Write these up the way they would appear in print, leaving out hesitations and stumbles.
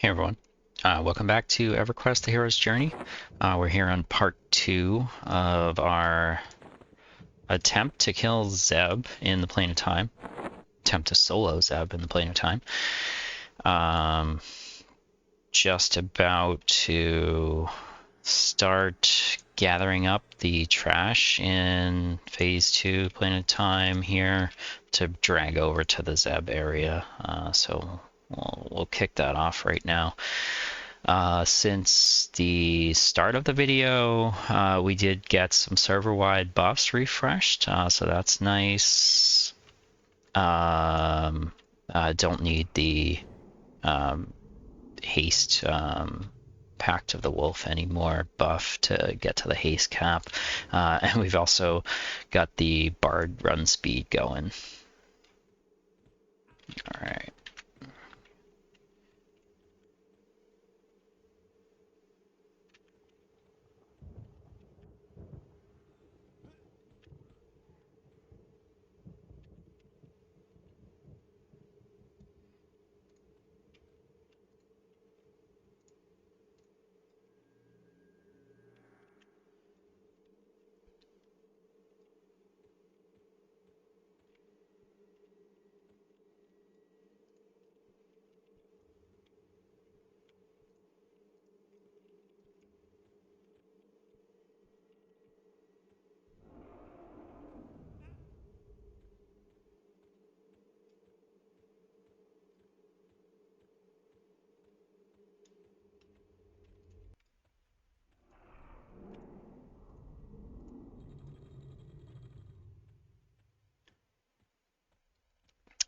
Hey everyone, welcome back to EverQuest: The Hero's Journey. We're here on part 2 of our attempt to kill Zeb in the Plane of Time. Attempt to solo Zeb in the Plane of Time. Just about to start gathering up the trash in Phase 2 Plane of Time here to drag over to the Zeb area. So we'll kick that off right now. Since the start of the video, we did get some server-wide buffs refreshed, so that's nice. Don't need the haste Pact of the Wolf anymore buff to get to the haste cap, and we've also got the Bard run speed going. All right.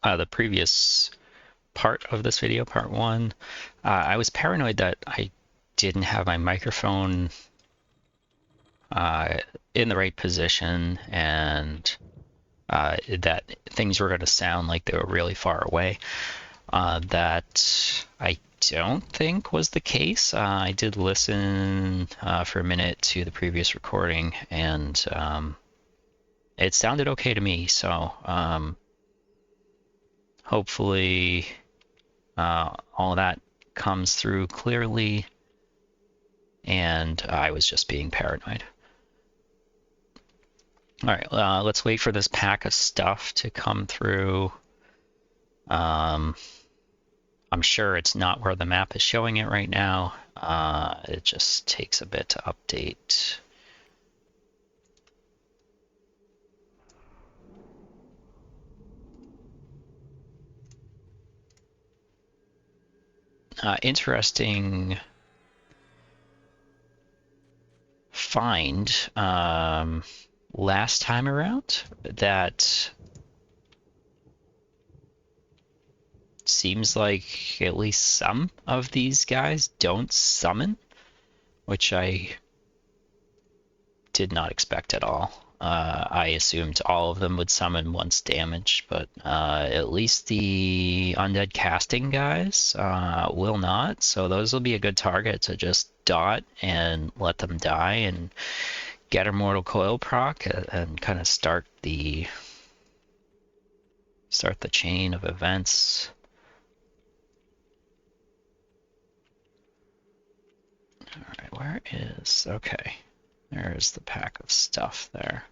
The previous part of this video, part 1, I was paranoid that I didn't have my microphone in the right position and that things were going to sound like they were really far away. That I don't think was the case. I did listen for a minute to the previous recording, and it sounded okay to me, so hopefully all that comes through clearly, and I was just being paranoid. All right, let's wait for this pack of stuff to come through. I'm sure it's not where the map is showing it right now. It just takes a bit to update. Interesting find last time around that seems like at least some of these guys don't summon, which I did not expect at all. I assumed all of them would summon once damaged, but at least the undead casting guys will not, so those will be a good target to just dot and let them die and get a Mortal Coil proc and kind of start the chain of events. Alright, where is... okay. There's the pack of stuff there.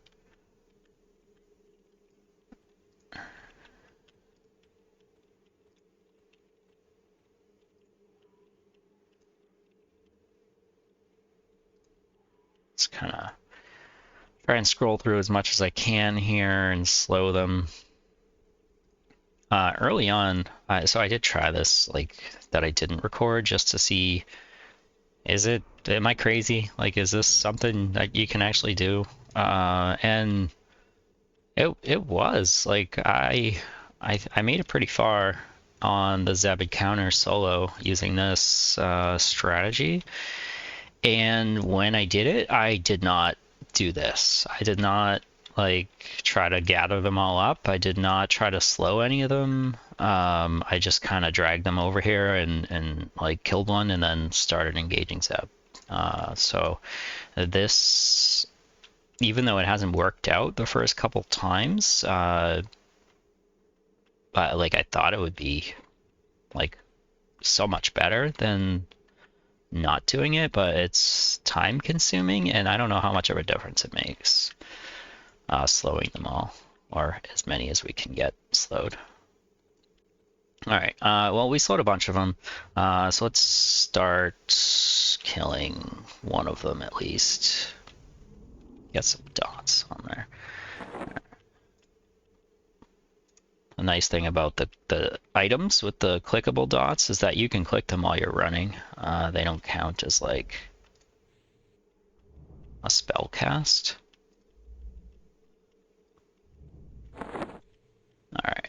Let's kind of try and scroll through as much as I can here and slow them. Early on, so I did try this, like, that I didn't record just to see, am I crazy? Like, is this something that you can actually do? And it was, like, I made it pretty far on the Zeb encounter solo using this strategy. And when I did it, I did not do this. I did not like try to gather them all up. I did not try to slow any of them. I just kind of dragged them over here and like killed one and then started engaging Zeb. So this, even though it hasn't worked out the first couple times, like I thought it would be like so much better than not doing it, but it's time consuming, and I don't know how much of a difference it makes slowing them all, or as many as we can get slowed. All right, well, we slowed a bunch of them, so let's start killing one of them at least. Get some dots on there. The nice thing about the items with the clickable dots is that you can click them while you're running. They don't count as like a spell cast. Alright.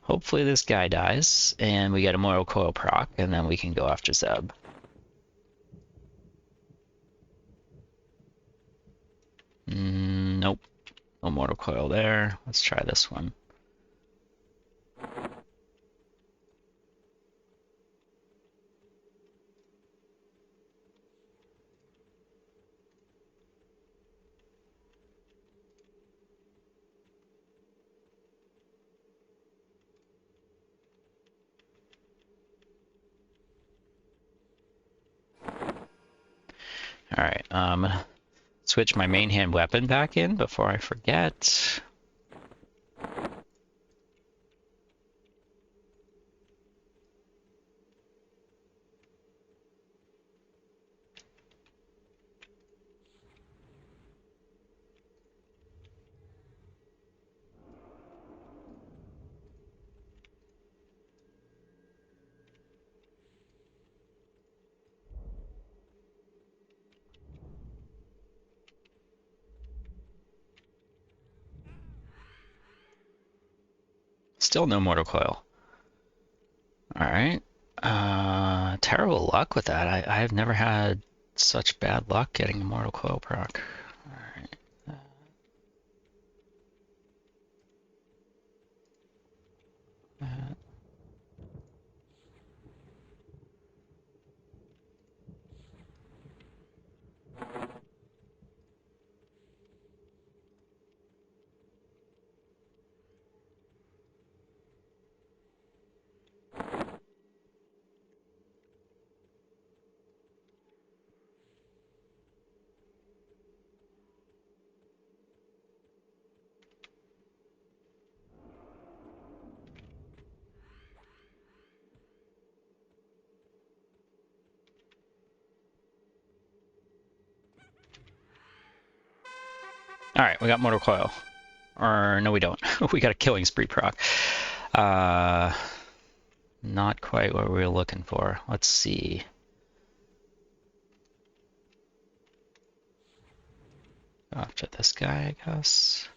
Hopefully this guy dies, and we get a Mortal Coil proc, and then we can go after Zeb. Nope. No Mortal Coil there. Let's try this one. Alright, I'm gonna switch my main hand weapon back in before I forget. Still no Mortal Coil. Alright. Terrible luck with that. I've never had such bad luck getting a Mortal Coil proc. Alright. Alright, we got Mortal Coil. Or, no we don't. We got a Killing Spree proc. Not quite what we were looking for. Let's see. Go after this guy, I guess.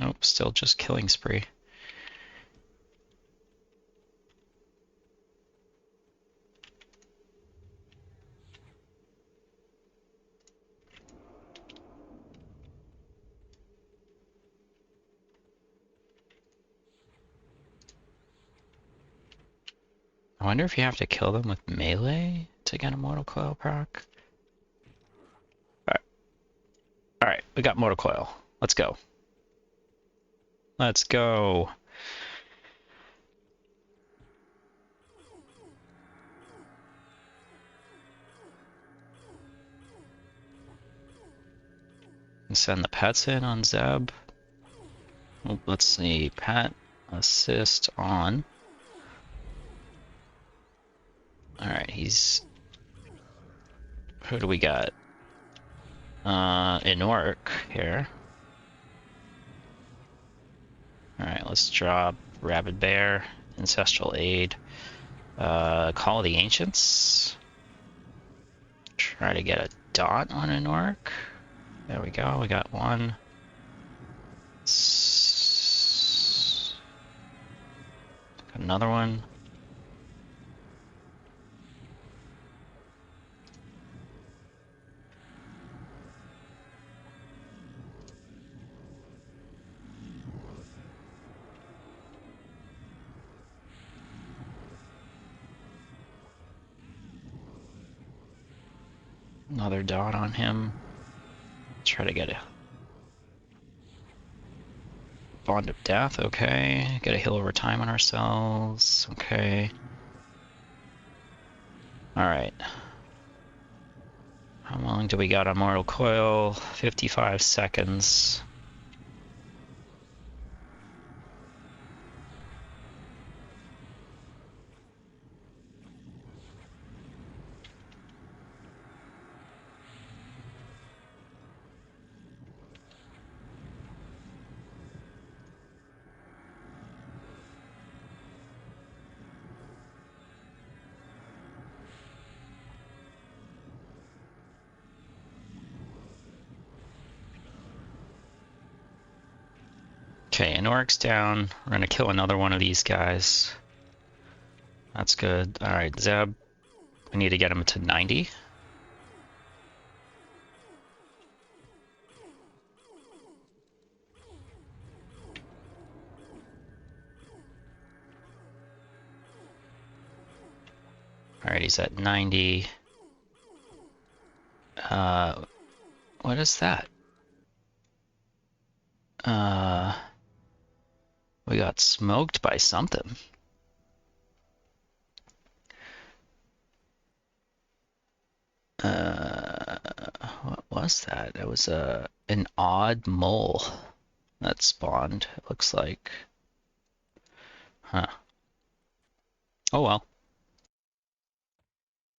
Nope, still just Killing Spree. I wonder if you have to kill them with melee to get a Mortal Coil proc. Alright, we got Mortal Coil. Let's go. Let's go. And send the pets in on Zeb. Oh, let's see, pet assist on. Alright, he's... Who do we got? Inork here. Alright, let's drop Rabid Bear, Ancestral Aid, Call of the Ancients. Try to get a dot on Inork. There we go, we got one. Another one. Another dot on him. Try to get a bond of death. Okay. Get a heal over time on ourselves. Okay. Alright. How long do we got on Mortal Coil? 55 seconds. Okay, Anoric's down. We're gonna kill another one of these guys. That's good. Alright, Zeb. We need to get him to 90. Alright, he's at 90. What is that? We got smoked by something. What was that? It was an odd mole that spawned, it looks like. Huh. Oh well.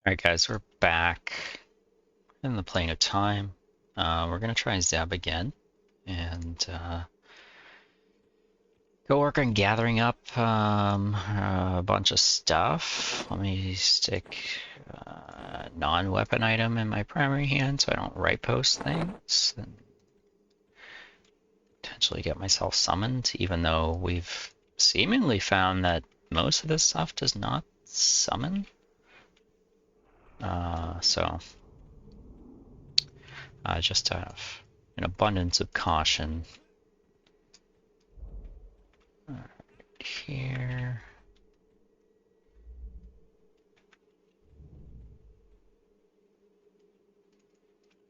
Alright guys, we're back in the plane of time. We're gonna try Zeb again and go work on gathering up a bunch of stuff. Let me stick a non-weapon item in my primary hand so I don't right post things. Then potentially get myself summoned, even though we've seemingly found that most of this stuff does not summon. So just to have an abundance of caution. Here.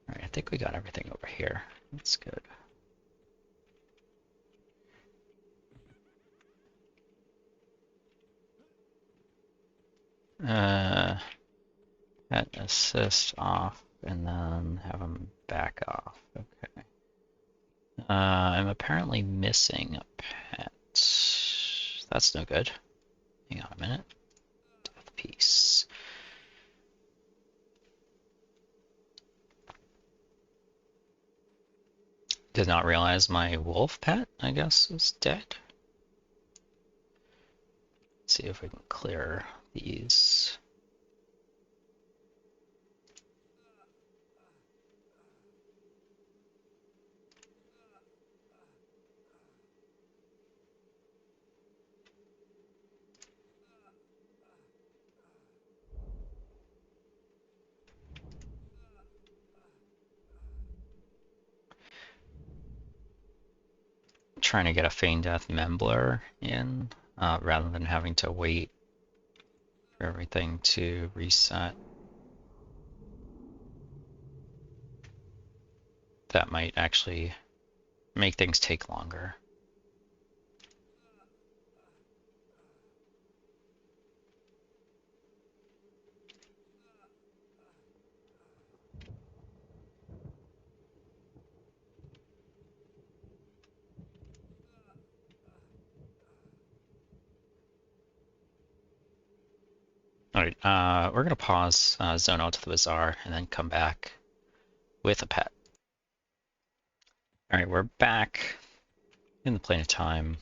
Alright, I think we got everything over here. That's good. Pet assist off and then have him back off. Okay. I'm apparently missing a pet. That's no good. Hang on a minute. Death piece. Did not realize my wolf pet, I guess, is dead. Let's see if we can clear these. Trying to get a Feign Death Membler in rather than having to wait for everything to reset. That might actually make things take longer. Alright, we're gonna pause, zone out to the bazaar, and then come back with a pet. Alright, we're back in the plane of time.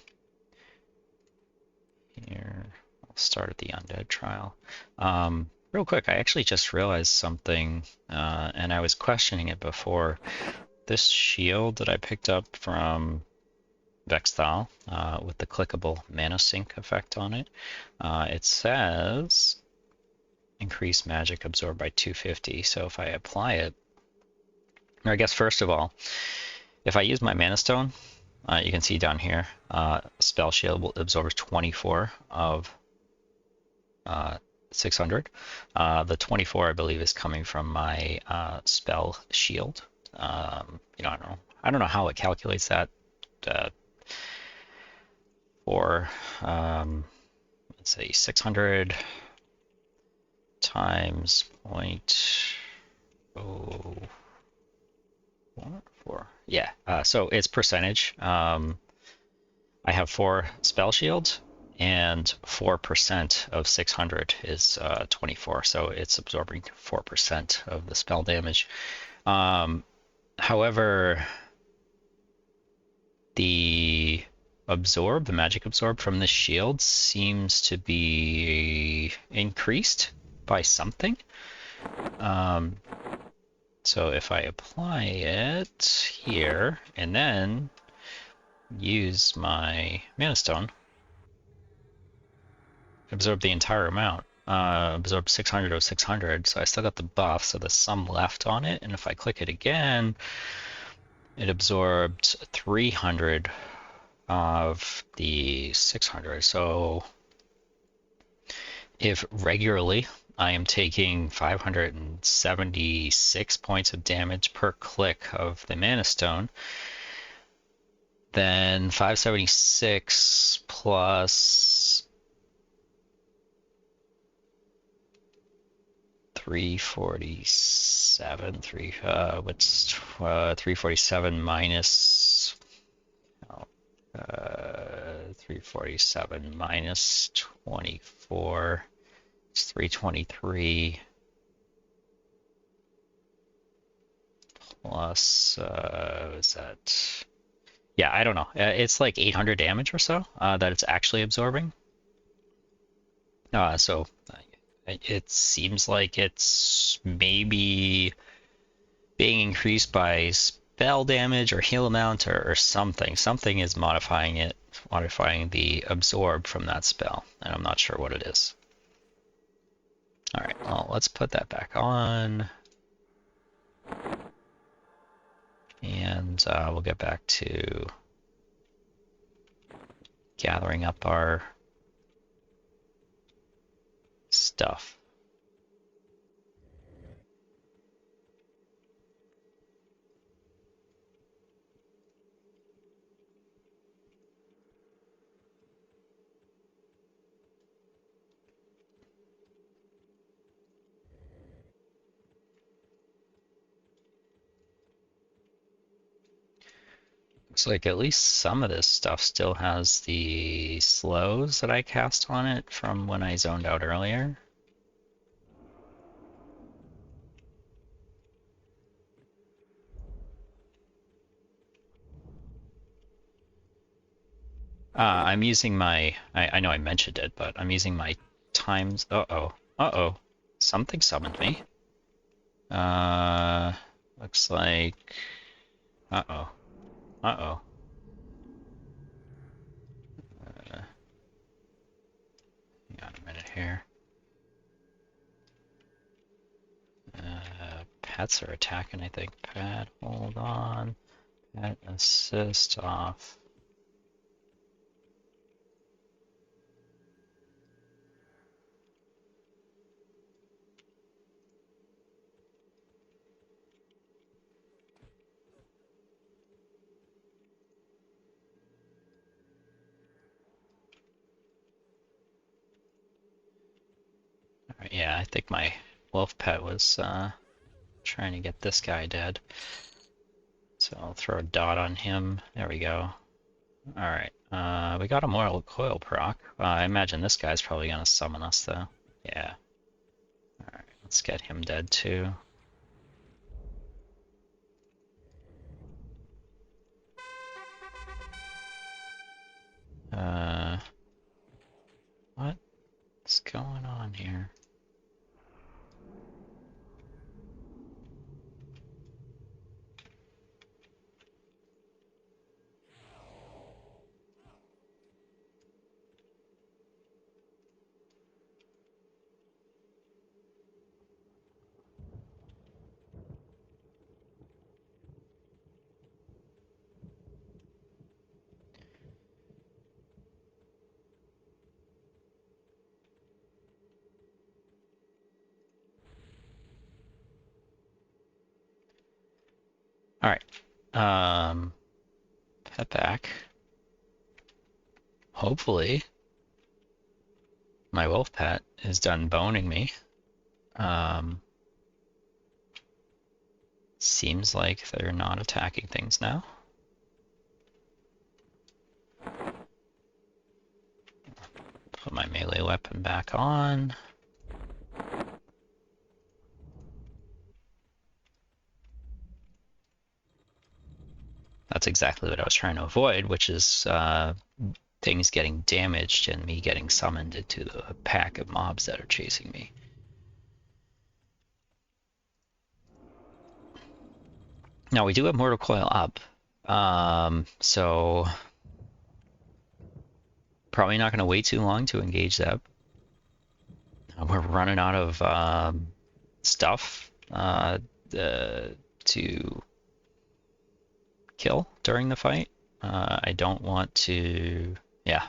Here, I'll start at the undead trial. Real quick, I actually just realized something, and I was questioning it before. This shield that I picked up from Vexthal with the clickable mana sync effect on it. It says increase magic absorbed by 250. So if I apply it, or I guess first of all, if I use my mana stone, you can see down here, spell shield will absorb 24 of 600. The 24, I believe, is coming from my spell shield. I don't know how it calculates that. For let's say 600 times 0.04. Yeah. So it's percentage. I have 4 spell shields, and 4% of 600 is 24. So it's absorbing 4% of the spell damage. However, the magic absorb from the shield seems to be increased by something. So if I apply it here and then use my mana stone, absorb the entire amount, absorb 600 of 600, so I still got the buff, so there's some left on it, and if I click it again, it absorbed 300 of the 600. So if regularly I am taking 576 points of damage per click of the Mana Stone, then 576 plus 347, 347 minus 347 minus 24, it's 323 plus, is that, yeah, I don't know. It's like 800 damage or so that it's actually absorbing. So it seems like it's maybe being increased by spell damage or heal amount or something. Something is modifying the absorb from that spell, and I'm not sure what it is. All right, well, let's put that back on. And we'll get back to gathering up our stuff. Looks like at least some of this stuff still has the slows that I cast on it from when I zoned out earlier. I'm using my, I know I mentioned it, but I'm using my times, something summoned me. Looks like, hang on a minute here. Pets are attacking, I think. Pet, hold on. Pet assist off. Alright, yeah, I think my wolf pet was trying to get this guy dead. So I'll throw a dot on him. There we go. Alright, we got a Mortal Coil proc. I imagine this guy's probably gonna summon us though. Yeah. Alright, let's get him dead too. What's going on here? Alright. Pet back. Hopefully, my wolf pet is done boning me. Seems like they're not attacking things now. Put my melee weapon back on. That's exactly what I was trying to avoid, which is things getting damaged and me getting summoned into the pack of mobs that are chasing me. Now we do have Mortal Coil up, so probably not going to wait too long to engage Zeb. We're running out of stuff to kill during the fight. I don't want to, yeah,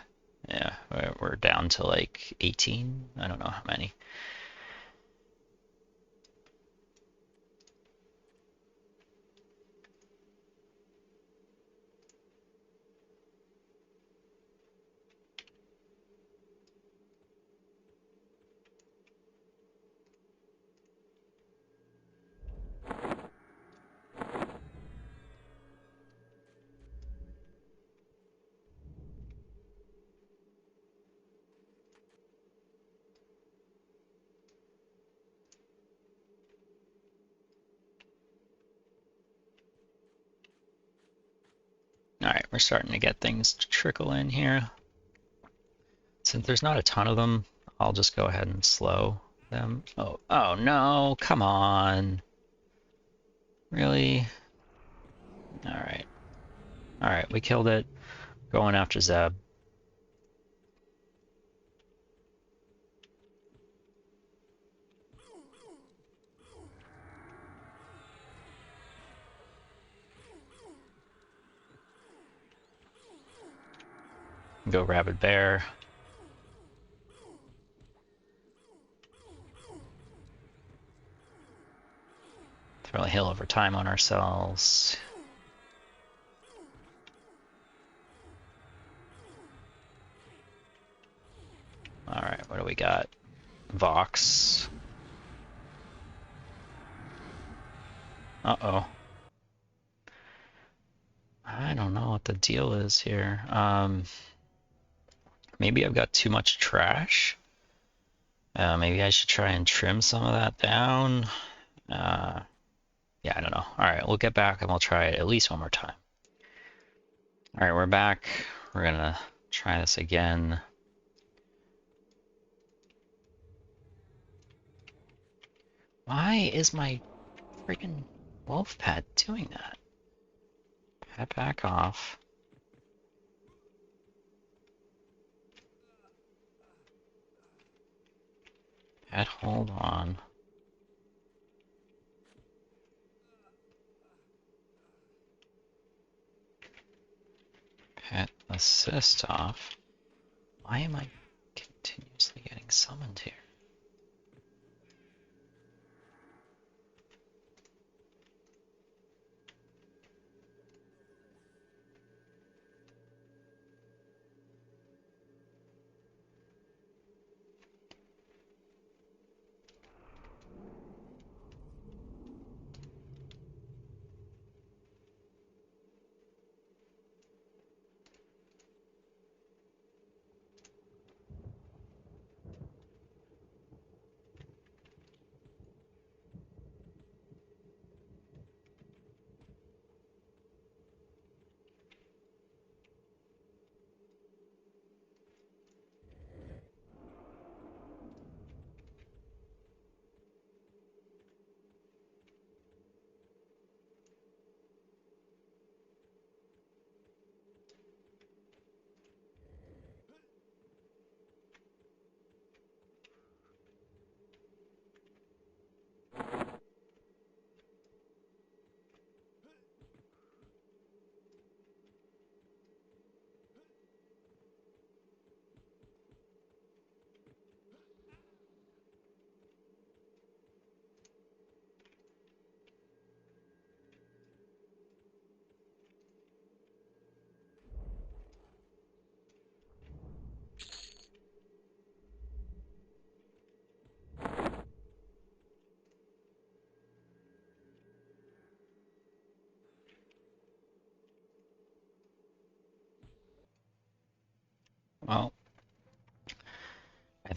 we're down to like 18. I don't know how many. Alright, we're starting to get things to trickle in here. Since there's not a ton of them, I'll just go ahead and slow them. Oh no, come on. Really? Alright. Alright, we killed it. Going after Zeb. Go Rabid Bear. Throw a heal over time on ourselves. Alright, what do we got? Vox. Uh-oh. I don't know what the deal is here. Maybe I've got too much trash. Maybe I should try and trim some of that down. Yeah, I don't know. Alright, we'll get back and we'll try it at least one more time. Alright, we're back. We're gonna try this again. Why is my freaking wolf pet doing that? Pet back off. Pet hold on. Pet assist off. Why am I continuously getting summoned here?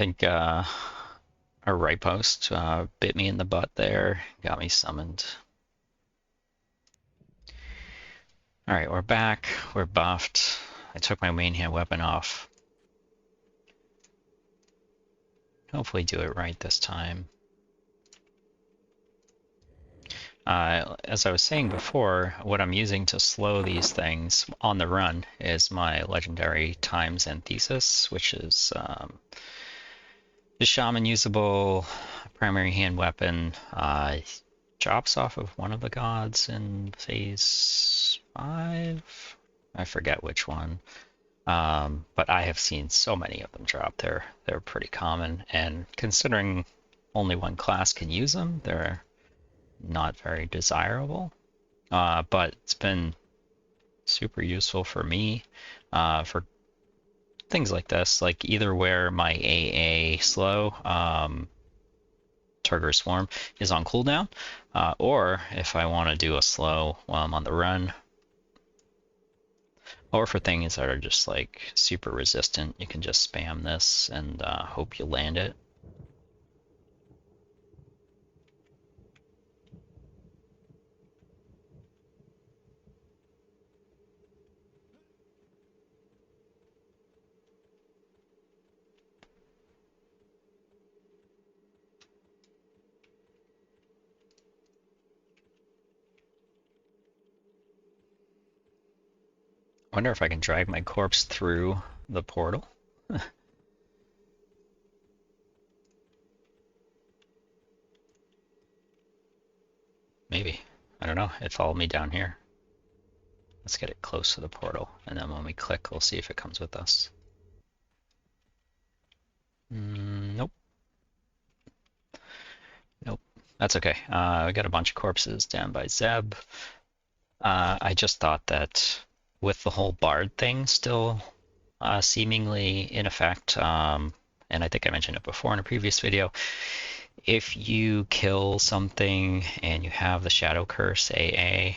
think our right post bit me in the butt there, got me summoned. All right, we're back. We're buffed. I took my main hand weapon off. Hopefully do it right this time. As I was saying before, what I'm using to slow these things on the run is my legendary Times and Thesis, which is the Shaman usable primary hand weapon. Drops off of one of the gods in phase 5. I forget which one. But I have seen so many of them drop. They're pretty common, and considering only one class can use them, they're not very desirable, but it's been super useful for me for things like this, like either where my AA slow Turgor Swarm is on cooldown, or if I want to do a slow while I'm on the run, or for things that are just like super resistant, you can just spam this and hope you land it. I wonder if I can drag my corpse through the portal. Maybe. I don't know. It followed me down here. Let's get it close to the portal, and then when we click, we'll see if it comes with us. Nope. Nope. That's okay. We got a bunch of corpses down by Zeb. I just thought that with the whole Bard thing still seemingly in effect, and I think I mentioned it before in a previous video, if you kill something and you have the Shadow Curse AA,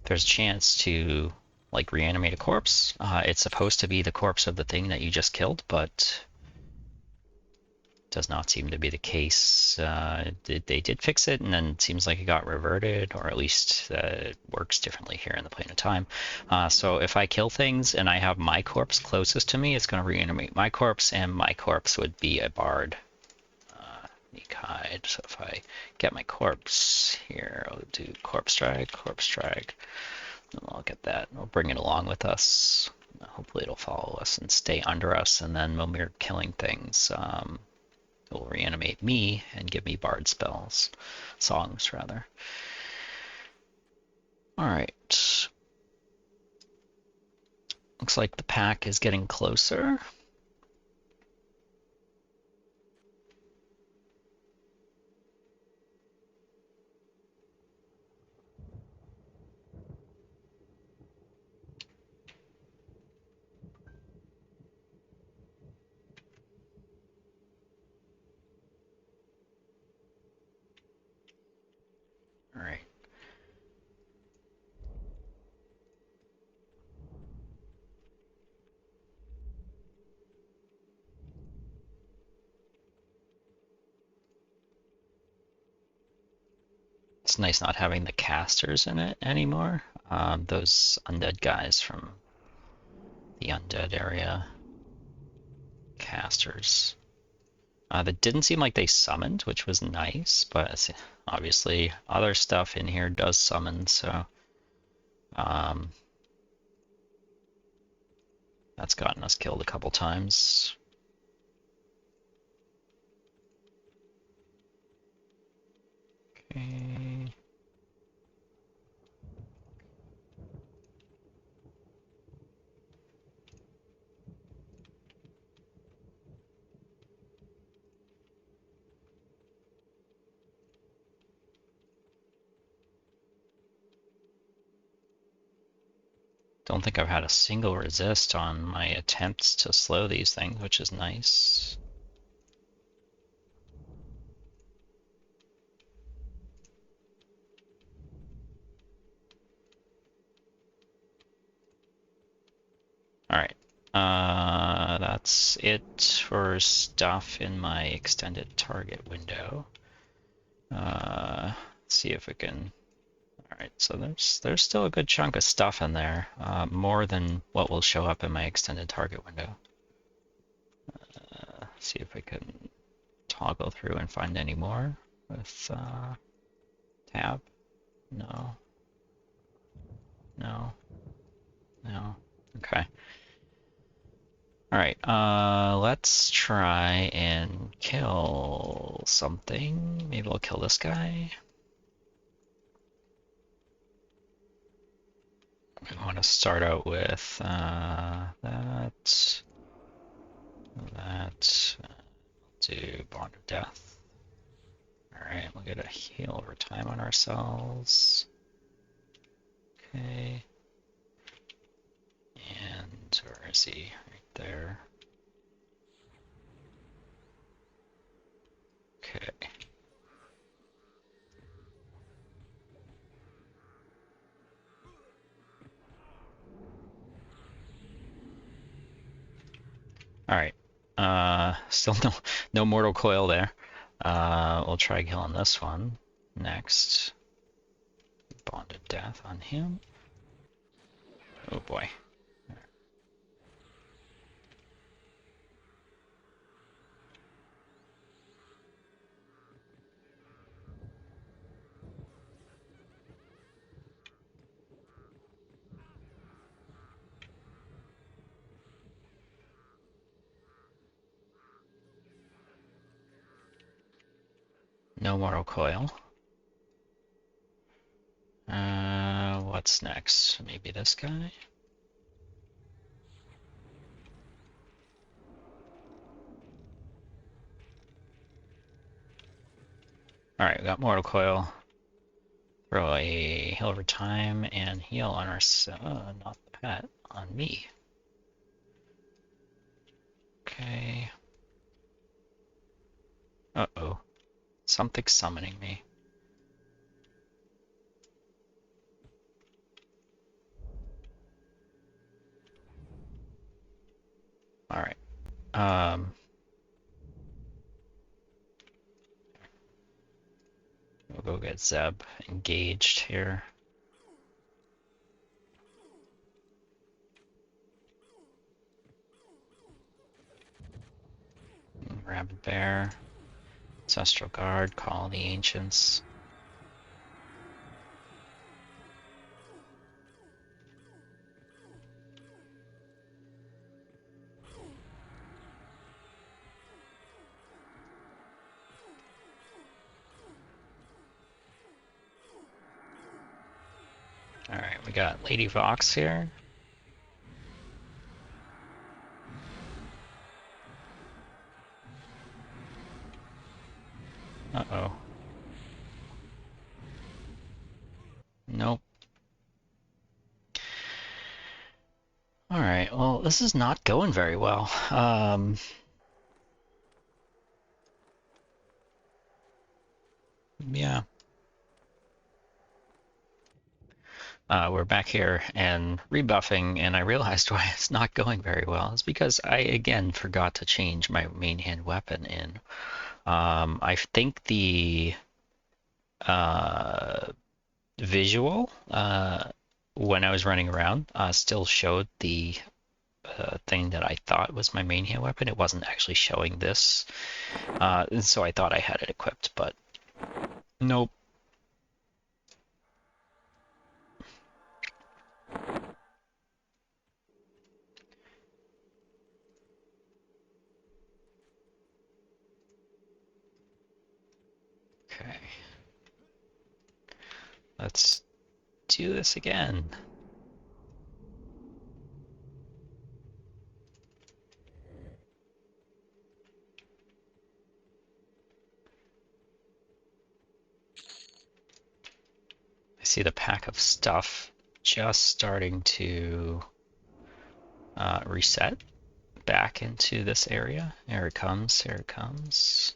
there's a chance to like reanimate a corpse. It's supposed to be the corpse of the thing that you just killed, but does not seem to be the case. They did fix it, and then it seems like it got reverted, or at least it works differently here in the plane of time. So if I kill things and I have my corpse closest to me, it's going to reanimate my corpse, and my corpse would be a Bard. Unique hide. So if I get my corpse here, I'll do corpse drag, and I'll get that. We'll bring it along with us. Hopefully it'll follow us and stay under us, and then when we're killing things, it will reanimate me and give me Bard spells. Songs, rather. Alright. Looks like the pack is getting closer. Alright. It's nice not having the casters in it anymore. Those undead guys from the undead area. Casters. That didn't seem like they summoned, which was nice, but obviously other stuff in here does summon, so that's gotten us killed a couple times. Okay. Don't think I've had a single resist on my attempts to slow these things, which is nice. Alright. that's it for stuff in my extended target window. Let's see if we can. All right, so there's still a good chunk of stuff in there, more than what will show up in my extended target window. See if I can toggle through and find any more with tab. No. No. No. Okay. All right, let's try and kill something. Maybe we'll kill this guy. We want to start out with that. Do Bond of Death. All right, we'll get a heal over time on ourselves. Okay. And where is he? Right there. Okay. All right. Still no mortal coil there. We'll try killing this one next. Bond of Death on him. Oh boy. No mortal coil. What's next? Maybe this guy? Alright, we got mortal coil. Throw a heal over time and heal on our not the pet, on me. Okay. Uh-oh. Something's summoning me. Alright. We'll go get Zeb engaged here. Rabid Bear. Ancestral Guard, call the Ancients. Alright, we got Lady Vox here. Uh-oh. Nope. Alright, well, this is not going very well. Yeah. We're back here and rebuffing, and I realized why it's not going very well. It's because I, again, forgot to change my main hand weapon in. I think the visual, when I was running around, still showed the thing that I thought was my main hand weapon. It wasn't actually showing this, so I thought I had it equipped, but nope. Okay. Let's do this again. I see the pack of stuff just starting to reset back into this area. Here it comes, here it comes.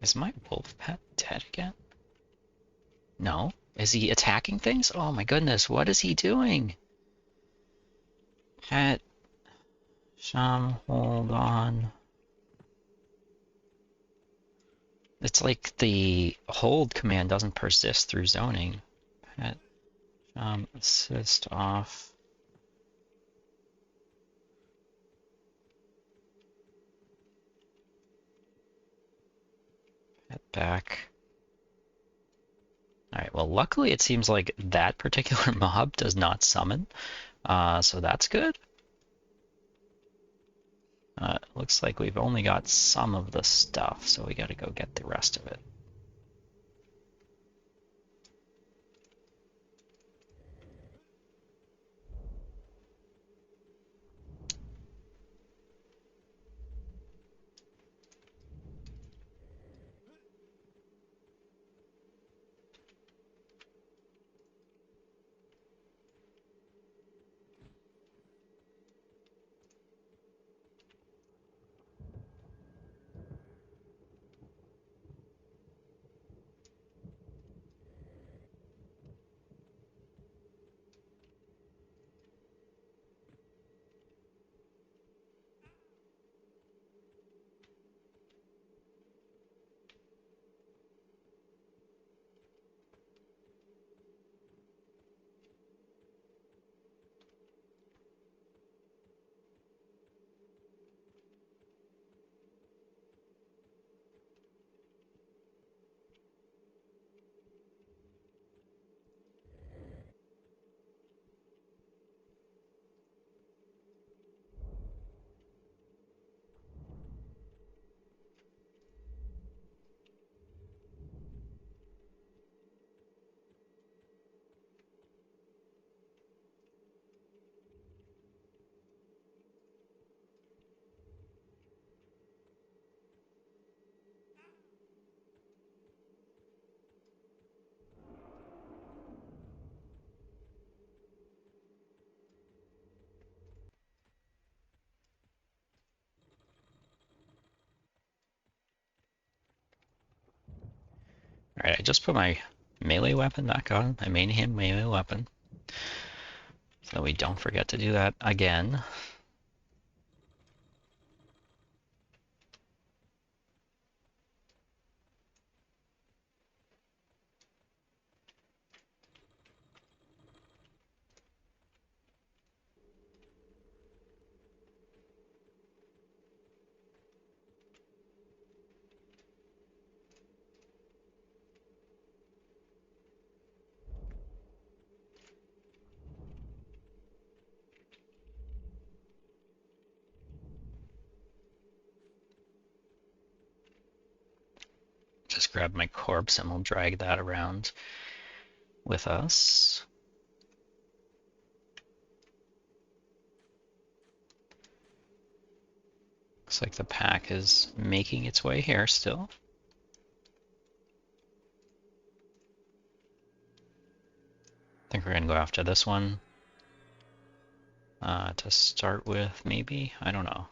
Is my wolf pet dead again? No? Is he attacking things? Oh my goodness, what is he doing? Pet. Sham, hold on. It's like the hold command doesn't persist through zoning. Pet. Assist off. Pet back. Alright, well luckily it seems like that particular mob does not summon, so that's good. Looks like we've only got some of the stuff, so we gotta go get the rest of it. Alright, I just put my melee weapon back on, my main hand melee weapon, so we don't forget to do that again. Just grab my corpse and we'll drag that around with us. Looks like the pack is making its way here still. I think we're gonna go after this one to start with, maybe? I don't know.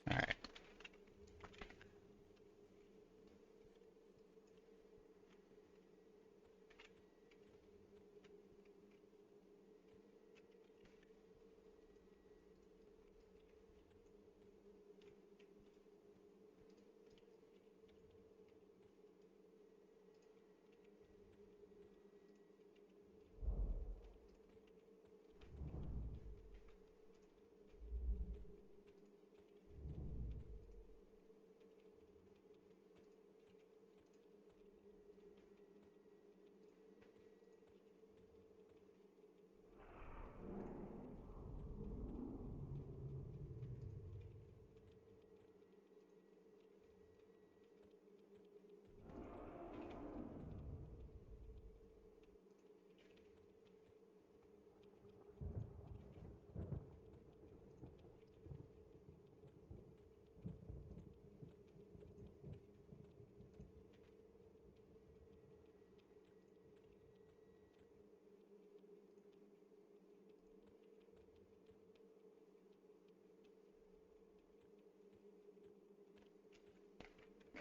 Alright.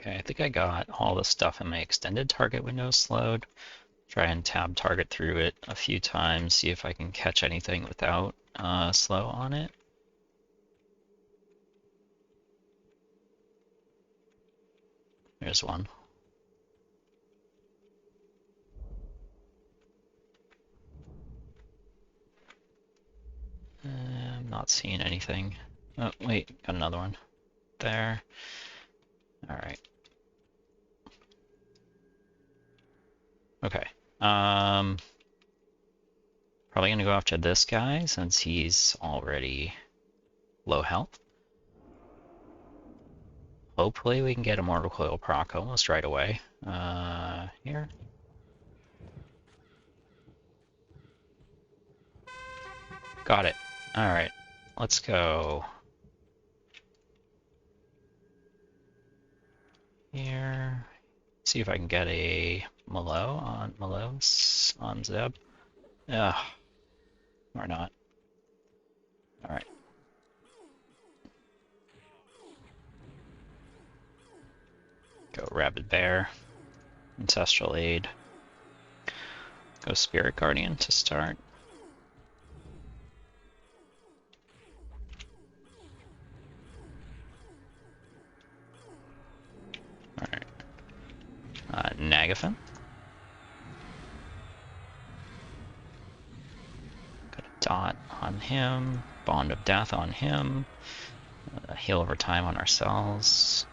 Okay, I think I got all the stuff in my extended target window slowed. Try and tab target through it a few times, see if I can catch anything without slow on it. There's one. I'm not seeing anything. Oh, wait, got another one. There. Alright. Okay. Probably gonna go after this guy since he's already low health. Hopefully we can get a Mortal Coil proc almost right away. Here. Got it. Alright. Let's go here. See if I can get a Malose on Zeb. Ugh. Or not. Alright. Go Rabid Bear. Ancestral Aid. Go Spirit Guardian to start. Alright. Nagafen. Got a dot on him. Bond of Death on him. Heal over time on ourselves.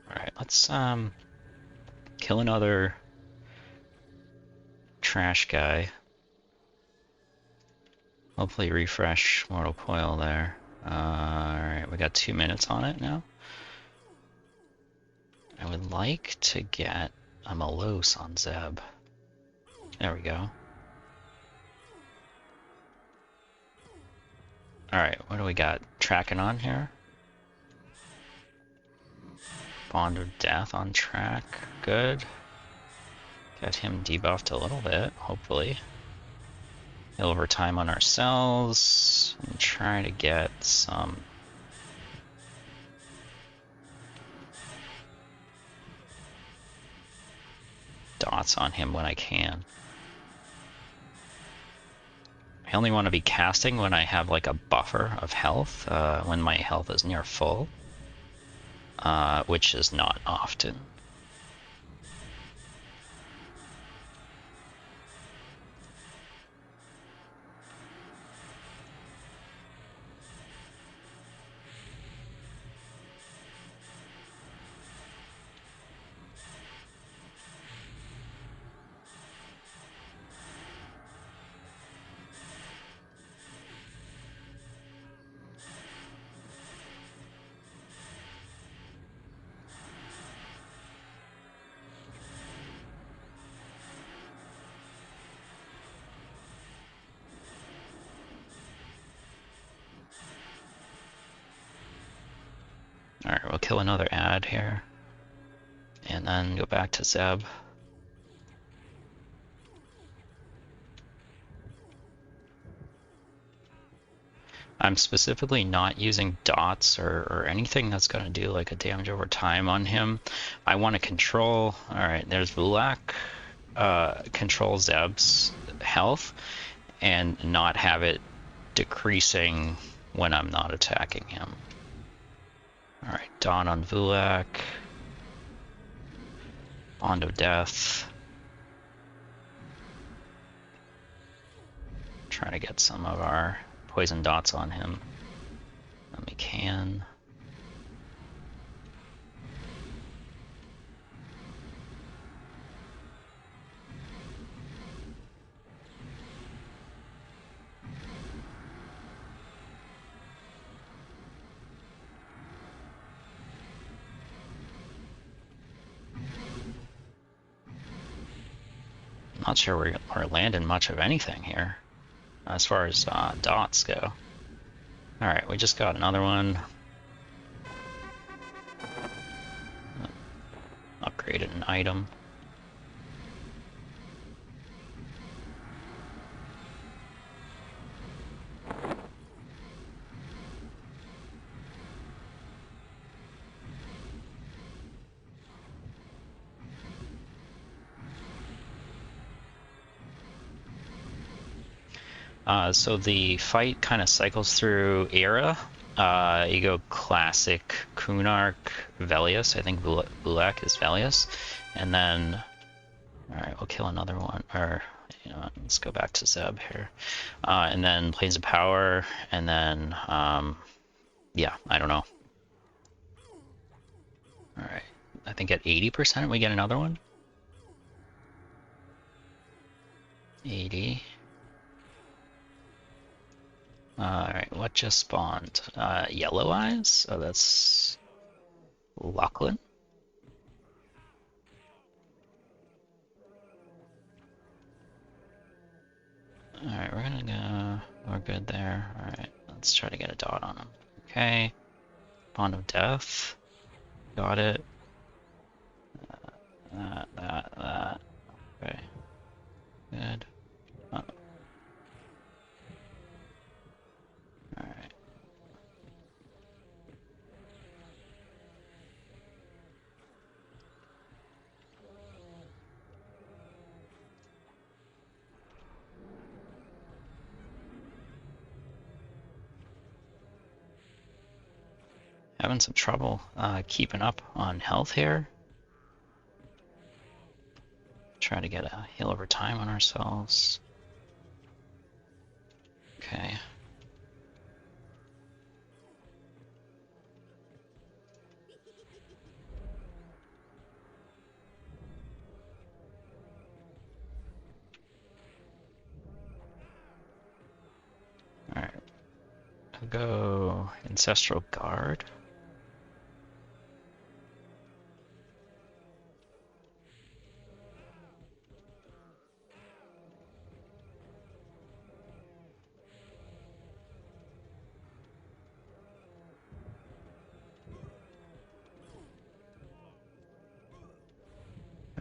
Alright, let's kill another trash guy. Hopefully refresh Mortal Coil there. Alright, we got 2 minutes on it now. I would like to get a Malose on Zeb. There we go. Alright, what do we got? Tracking on here? Bond of Death on track. Good. Get him debuffed a little bit, hopefully. Heal over time on ourselves. And try to get some dots on him when I can. I only want to be casting when I have like a buffer of health, when my health is near full, which is not often. Alright, we'll kill another ad here. And then go back to Zeb. I'm specifically not using dots or anything that's going to do like a damage over time on him. I want to control. All right, there's Vulak. Control Zeb's health and not have it decreasing when I'm not attacking him. All right, Dawn on Vulak. Bond of Death. Trying to get some of our poison dots on him when we can. Not sure we're landing much of anything here as far as dots go. Alright, we just got another one. Upgraded an item. So the fight kind of cycles through era. You go classic Kunark, Velius. I think Bulak is Velius. And then, alright, we'll kill another one. Or, you know, let's go back to Zeb here. And then Plains of Power. And then, yeah, I don't know. Alright, I think at 80% we get another one. 80. Alright, what just spawned? Yellow Eyes? Oh, that's Lachlan? Alright, we're gonna go. We're good there. Alright, let's try to get a dot on him. Okay. Bond of Death. Got it. That. Okay. Good. Oh. Alright. Having some trouble keeping up on health here. Try to get a heal over time on ourselves. Okay. Alright. I'll go Ancestral Guard.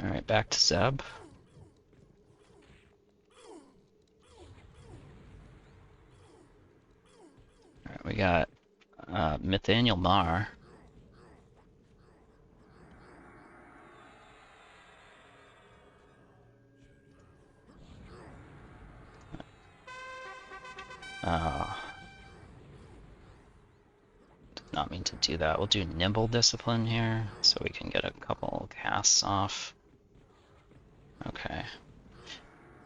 Alright, back to Zeb. Alright, we got Nathaniel Marr. Did not mean to do that. We'll do Nimble Discipline here so we can get a couple casts off. Okay.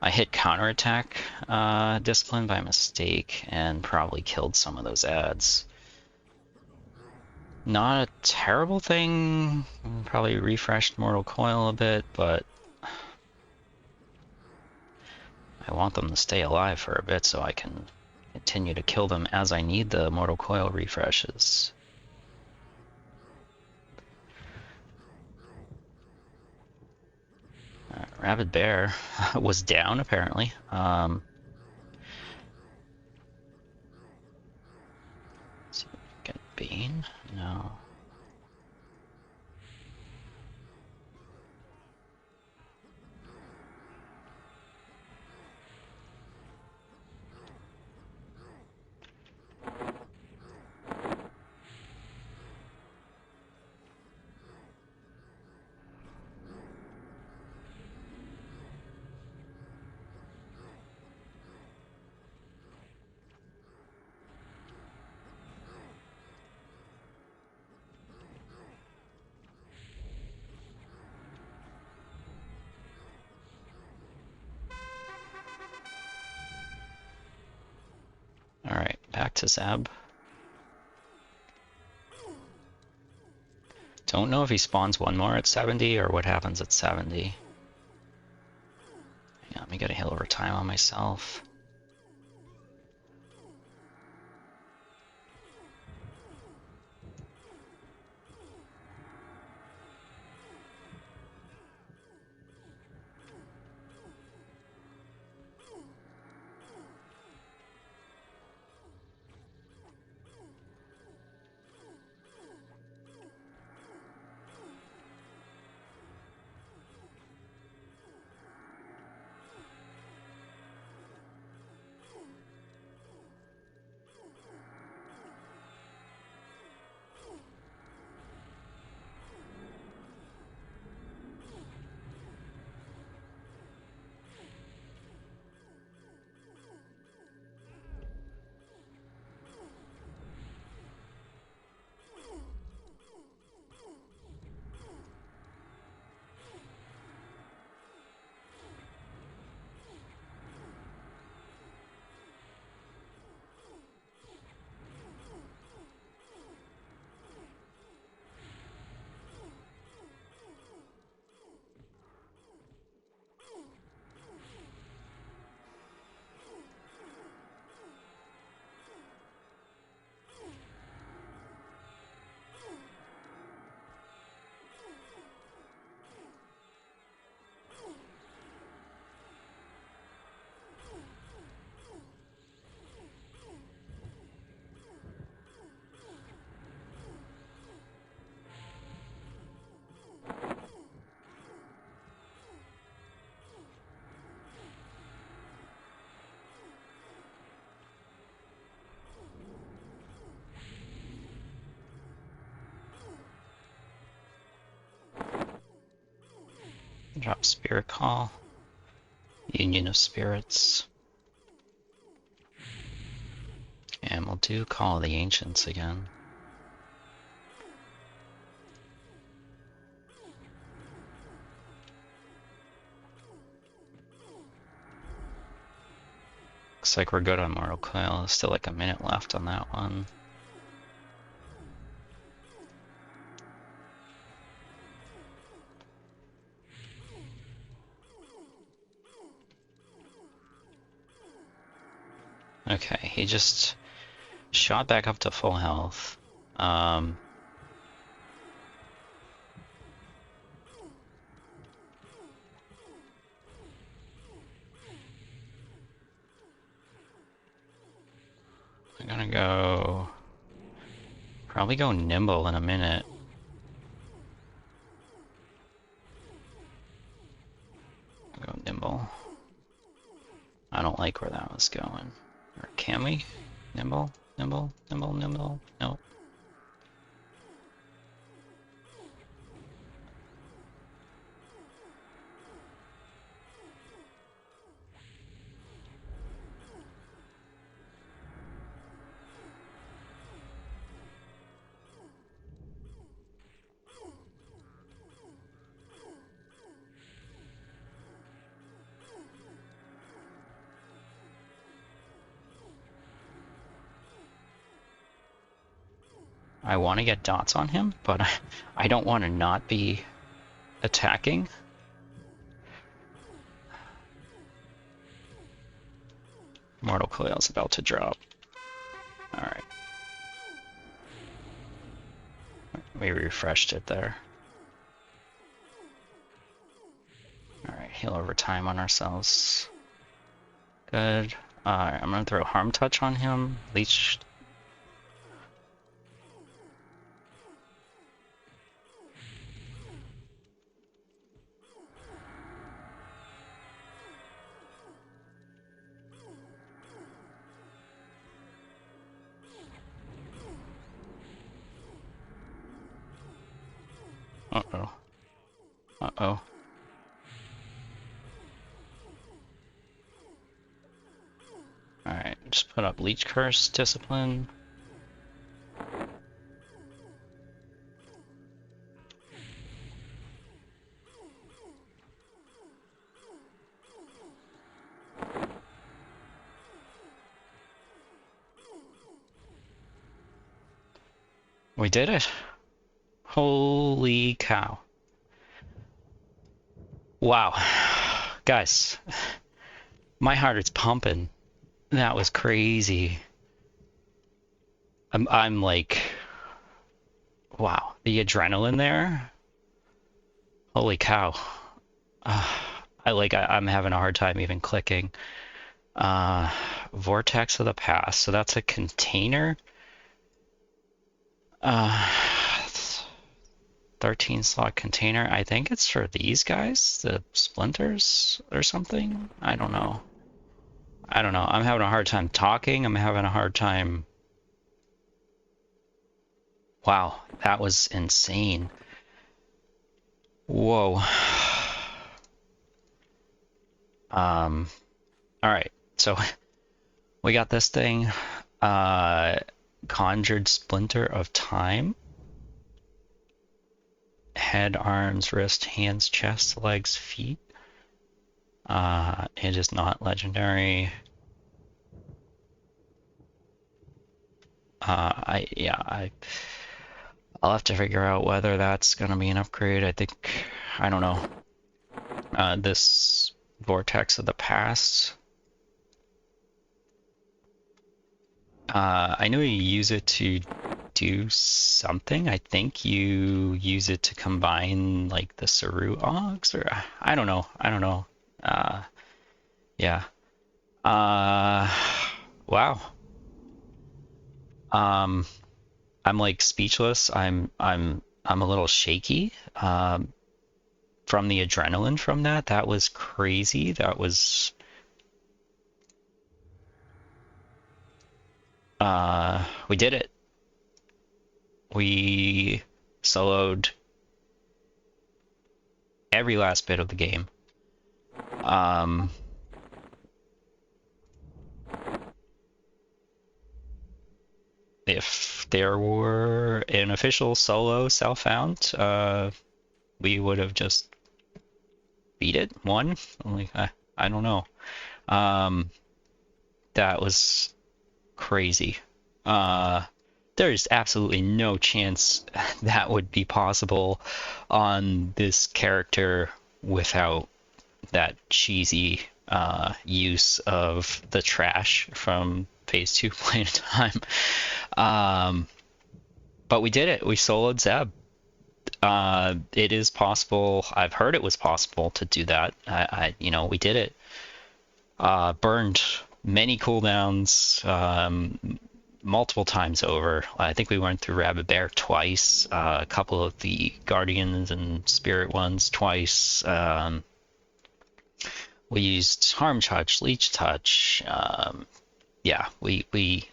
I hit counterattack discipline by mistake and probably killed some of those ads. Not a terrible thing. Probably refreshed Mortal Coil a bit, but I want them to stay alive for a bit so I can continue to kill them as I need the Mortal Coil refreshes. Rabid Bear was down apparently. Let's see if we can get Bane. No. to Zeb. Don't know if he spawns one more at 70 or what happens at 70. Yeah, let me get a heal over time on myself. Drop Spirit Call. Union of Spirits. And we'll do Call of the Ancients again. Looks like we're good on Mortal Coil. There's still like a minute left on that one. Okay, he just shot back up to full health. I'm gonna go... probably go Nimble in a minute. I'll go Nimble. I don't like where that was going. Or can we? Nimble? Nimble? Nimble? Nimble? Nope. I want to get dots on him, but I don't want to not be attacking. Mortal Coil's about to drop. Alright. We refreshed it there. Alright, heal over time on ourselves. Good. Alright, I'm gonna throw Harm Touch on him. Leech. Uh-oh. Uh-oh. Alright, just put up Leech Curse, Discipline. We did it. Holy cow. Wow. Guys, my heart is pumping. That was crazy. I'm like, wow, the adrenaline there. Holy cow. I'm having a hard time even clicking. Vortex of the Past. So that's a container. 13 slot container. I think it's for these guys, the splinters or something. I don't know. I'm having a hard time talking. I'm having a hard time. Wow, that was insane. Whoa. All right. So we got this thing. Conjured Splinter of Time. Head, arms, wrist, hands, chest, legs, feet. It is not legendary. I'll have to figure out whether that's gonna be an upgrade. I don't know. This Vortex of the Past. I know you use it to do something. I think you use it to combine like the Saru Ogs, or I don't know. Yeah. Wow. I'm like speechless. I'm a little shaky. From the adrenaline from that. That was crazy. That was we did it. We soloed every last bit of the game. If there were an official solo self-found, we would have just beat it, won. Like, I don't know. That was crazy. There's absolutely no chance that would be possible on this character without that cheesy use of the trash from Phase 2 Plane of Time. But we did it. We soloed Zeb. It is possible. I've heard it was possible to do that. We did it. Burned many cooldowns, multiple times over. I think we went through Rabbit Bear twice, a couple of the Guardians and Spirit ones twice. We used Harm Touch, Leech Touch. Yeah, we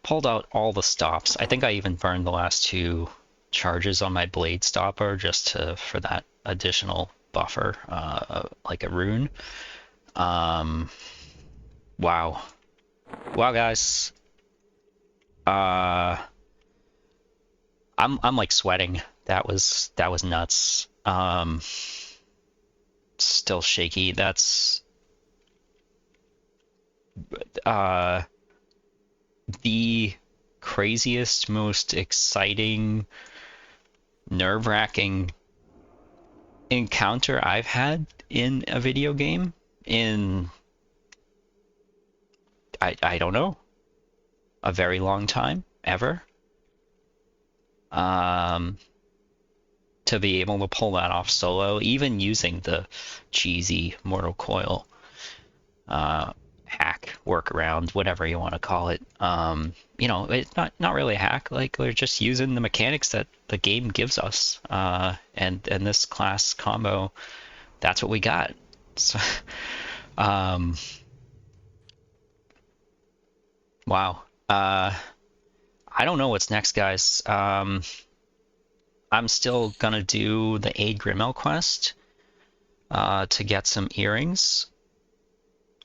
pulled out all the stops. I think I even burned the last 2 charges on my Blade Stopper just for that additional buffer, like a rune. Wow. Wow, guys. I'm like sweating. That was nuts. Still shaky. That's the craziest, most exciting, nerve-wracking encounter I've had in a video game in I don't know, a very long time, ever. To be able to pull that off solo, even using the cheesy Mortal Coil hack, workaround, whatever you want to call it. It's not really a hack. Like, we're just using the mechanics that the game gives us, and this class combo. That's what we got. So, wow. I don't know what's next, guys. I'm still gonna do the Aid Grimmel quest to get some earrings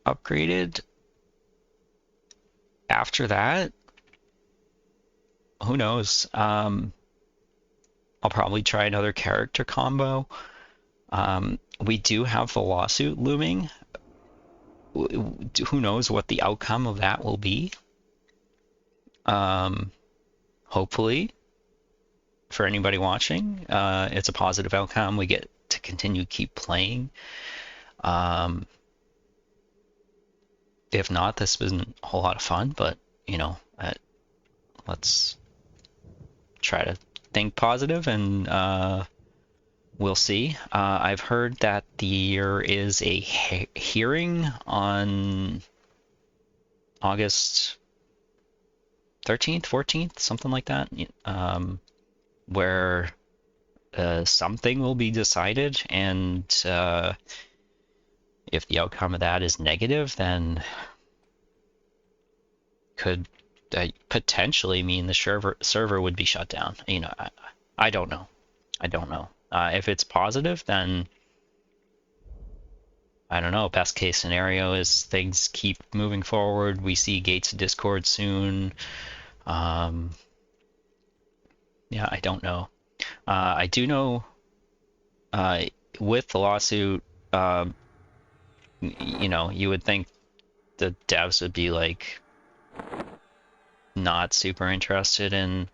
upgraded. After that, who knows? I'll probably try another character combo. We do have the lawsuit looming. Who knows what the outcome of that will be? Hopefully for anybody watching. It's a positive outcome. We get to continue keep playing. If not, this wasn't a whole lot of fun, but you know, let's try to think positive, and we'll see. I've heard that there is a hearing on August 13th, 14th, something like that, where something will be decided, and if the outcome of that is negative, then could potentially mean the server would be shut down. You know, I don't know. I don't know. If it's positive, then I don't know. Best case scenario is things keep moving forward. We see Gates of Discord soon. Yeah, I don't know. I do know with the lawsuit, you know, you would think the devs would be like not super interested in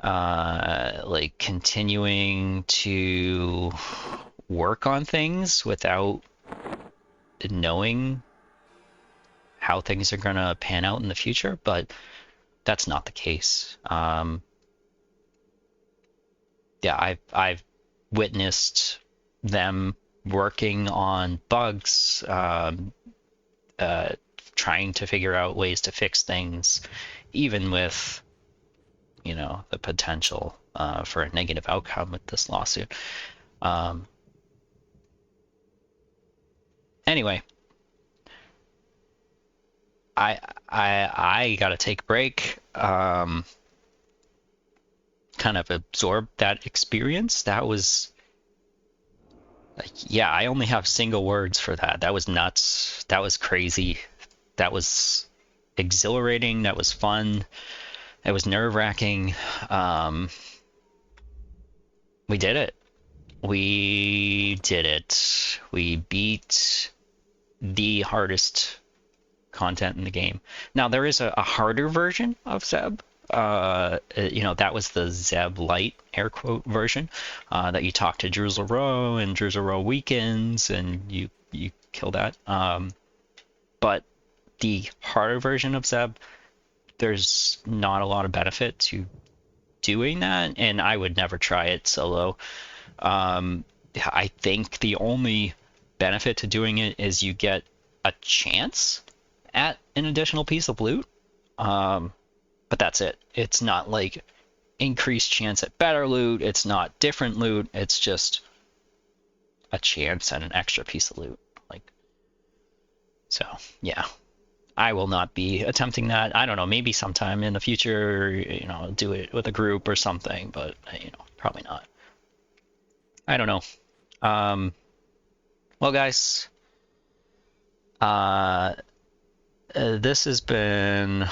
like continuing to work on things without knowing how things are gonna pan out in the future, but that's not the case. Yeah, I've witnessed them working on bugs, trying to figure out ways to fix things, even with, you know, the potential for a negative outcome with this lawsuit. Anyway, I gotta take a break. Kind of absorb that experience. That was like, yeah, I only have single words for that. That was nuts. That was crazy. That was exhilarating. That was fun. It was nerve-wracking. We did it. We did it. We beat the hardest content in the game. Now, there is a harder version of Zeb. You know, that was the Zeb Light, air quote, version, that you talk to Druzel Row, and Druzel Row weakens, and you kill that. But the harder version of Zeb, there's not a lot of benefit to doing that, and I would never try it solo. I think the only benefit to doing it is you get a chance at an additional piece of loot, but that's it. It's not like increased chance at better loot. It's not different loot. It's just a chance at an extra piece of loot. Like, so yeah, I will not be attempting that. I don't know, maybe sometime in the future, you know, do it with a group or something, but you know, probably not. I don't know. Well, guys, this has been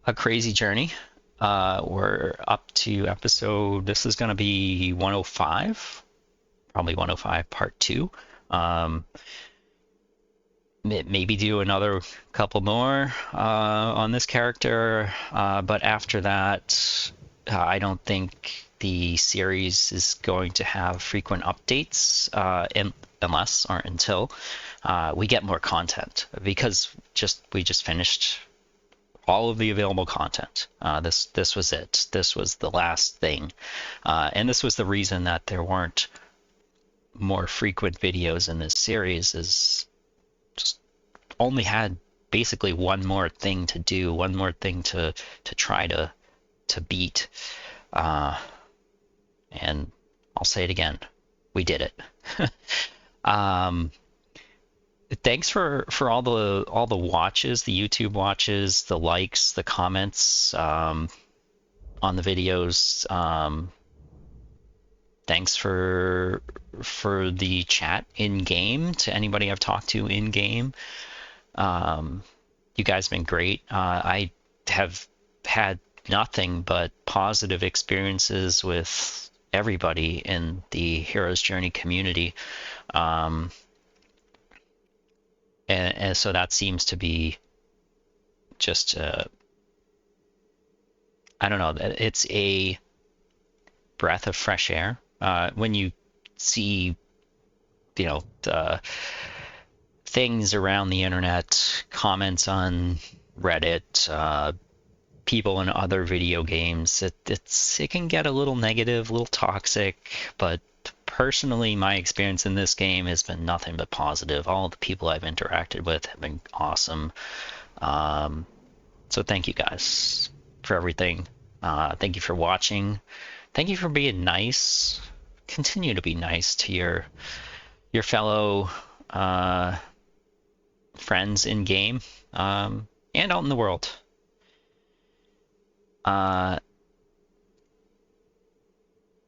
a crazy journey. We're up to episode, this is going to be 105, probably 105 part 2. Maybe do another couple more on this character, but after that, I don't think the series is going to have frequent updates unless or until we get more content, because we just finished all of the available content. This was it. This was the last thing, and this was the reason that there weren't more frequent videos in this series. Is just only had basically one more thing to do, one more thing to try to beat. And I'll say it again, we did it. Thanks for all the watches, the YouTube watches, the likes, the comments on the videos. Thanks for the chat in game, to anybody I've talked to in game. You guys have been great. I have had nothing but positive experiences with everybody in the Hero's Journey community. And so that seems to be just I don't know, that it's a breath of fresh air when you see, the things around the internet, comments on Reddit, people in other video games. It can get a little negative, a little toxic, but personally, my experience in this game has been nothing but positive. All the people I've interacted with have been awesome. So thank you guys for everything. Thank you for watching. Thank you for being nice. Continue to be nice to your fellow friends in game and out in the world.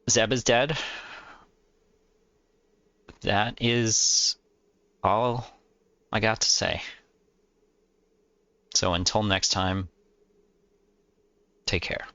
Zeb is dead. That is all I got to say. So until next time, take care.